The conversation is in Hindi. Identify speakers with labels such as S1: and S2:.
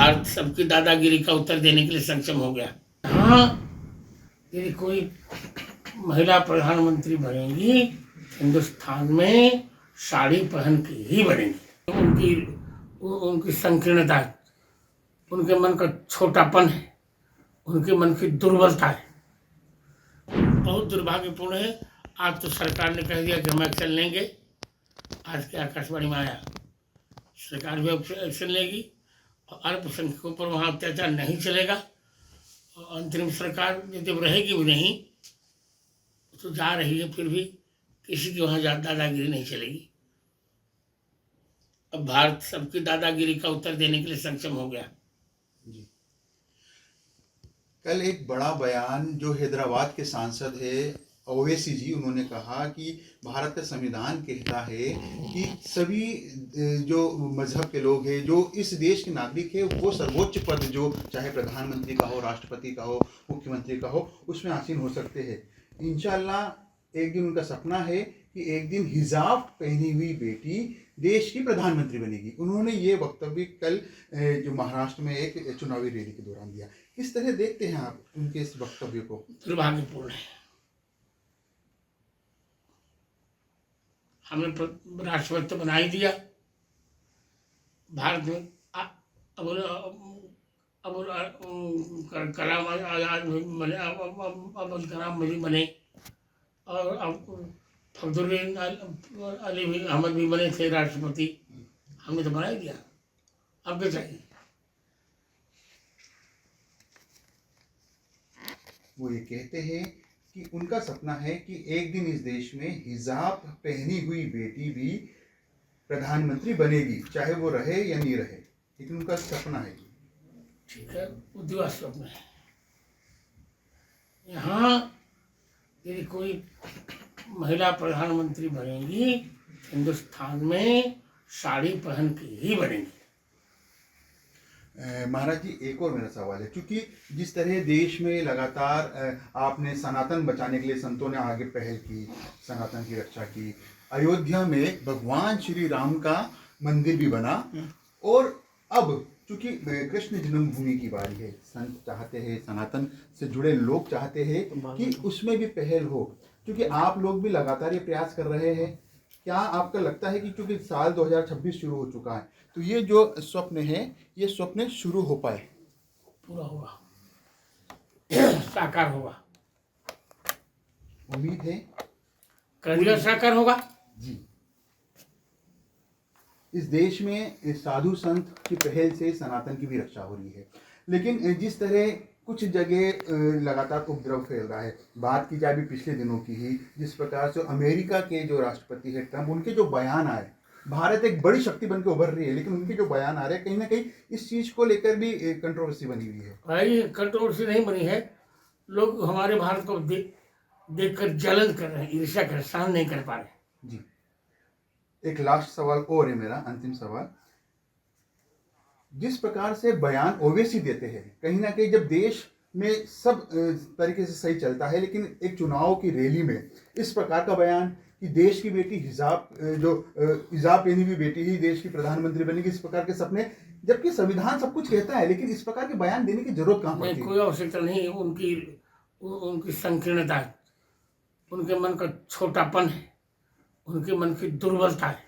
S1: भारत सबकी दादागिरी का उत्तर देने के लिए सक्षम हो गया। हाँ, यदि कोई महिला प्रधानमंत्री बनेगी, हिंदुस्तान में साड़ी पहन के ही बनेगी। उनकी संकीर्णता है, उनके मन का छोटापन है, उनके मन की दुर्बलता है, बहुत दुर्भाग्यपूर्ण है। आज तो सरकार ने कह दिया कि हम एक्शन लेंगे। आज के आकाशवाणी में आया, सरकार भी एक्शन लेगी और अल्पसंख्यकों पर वहाँ अत्याचार नहीं चलेगा। और अंतरिम सरकार यदि रहेगी भी नहीं तो जा रही है, फिर भी किसी की वहाँ दादागिरी नहीं चलेगी। अब भारत सबकी दादागिरी का उत्तर देने के लिए सक्षम हो गया।
S2: जी। कल एक बड़ा बयान जो हैदराबाद के सांसद है ओवैसी जी, उन्होंने कहा कि भारत का संविधान कहता है कि सभी जो मजहब के लोग हैं, जो इस देश के नागरिक है, वो सर्वोच्च पद जो चाहे प्रधानमंत्री का हो, राष्ट्रपति का हो, मुख्यमंत्री का हो, उसमें आसीन हो सकते हैं। इंशाल्लाह एक दिन उनका सपना है कि एक दिन हिजाब पहनी हुई बेटी देश की प्रधानमंत्री बनेगी। उन्होंने ये वक्तव्य कल जो महाराष्ट्र में एक चुनावी रैली के दौरान दिया। किस तरह देखते हैं आप उनके इस वक्तव्य को?
S1: दुर्भाग्यपूर्ण है। हमने राष्ट्रपति तो बना ही दिया भारत में। अबुल कलाम आजाद बने, अबुल कलाम भी बने, और अब फखरुद्दीन अली भी अहमद भी बने थे राष्ट्रपति। हमने तो बना ही दिया, अब क्या चाहिए?
S2: वो ये कहते हैं कि उनका सपना है कि एक दिन इस देश में हिजाब पहनी हुई बेटी भी प्रधानमंत्री बनेगी, चाहे वो रहे या नहीं रहे, लेकिन उनका सपना है।
S1: ठीक है, उद्योग स्वप्न है। यहाँ यदि कोई महिला प्रधानमंत्री बनेगी, हिंदुस्तान में साड़ी पहन के ही बनेगी।
S2: महाराज जी, एक और मेरा सवाल है, क्योंकि जिस तरह देश में लगातार आपने सनातन बचाने के लिए संतों ने आगे पहल की, सनातन की रक्षा की, अयोध्या में भगवान श्री राम का मंदिर भी बना, और अब चूंकि कृष्ण जन्मभूमि की बारी है, संत चाहते हैं, सनातन से जुड़े लोग चाहते हैं कि उसमें भी पहल हो, क्योंकि आप लोग भी लगातार ये प्रयास कर रहे हैं। क्या आपका लगता है कि क्योंकि साल 2026 शुरू हो चुका है, तो ये जो स्वप्न है, ये स्वप्न शुरू हो पाए?
S1: पूरा होगा, साकार होगा,
S2: उम्मीद है
S1: कर साकार होगा
S2: जी। इस देश में साधु संत की पहल से सनातन की भी रक्षा हो रही है, लेकिन जिस तरह कुछ जगह लगातार उपद्रव फैल रहा है, बात की जाए भी पिछले दिनों की ही, जिस प्रकार से अमेरिका के जो राष्ट्रपति है ट्रंप, उनके जो बयान आए, भारत एक बड़ी शक्ति बनकर उभर रही है, लेकिन उनके जो बयान आ रहे हैं, कहीं ना कहीं इस चीज को लेकर भी कंट्रोवर्सी बनी हुई है।
S1: भाई, कंट्रोवर्सी नहीं बनी है, लोग हमारे भारत को देखकर जलन कर रहे हैं, ईर्ष्या कर, सहन नहीं कर पा रहे
S2: जी। एक लास्ट सवाल और है मेरा, अंतिम सवाल। जिस प्रकार से बयान ओवैसी देते हैं, कहीं ना कहीं जब देश में सब तरीके से सही चलता है, लेकिन एक चुनाव की रैली में इस प्रकार का बयान कि देश की बेटी हिजाब पहनी हुई बेटी ही देश की प्रधानमंत्री बनेगी, इस प्रकार के सपने, जबकि संविधान सब कुछ कहता है, लेकिन इस प्रकार के बयान देने की जरूरत कहाँ पड़ती है?
S1: कोई आवश्यकता नहीं। उनकी संकीर्णता है, उनके मन का छोटापन है, उनके मन की दुर्बलता है,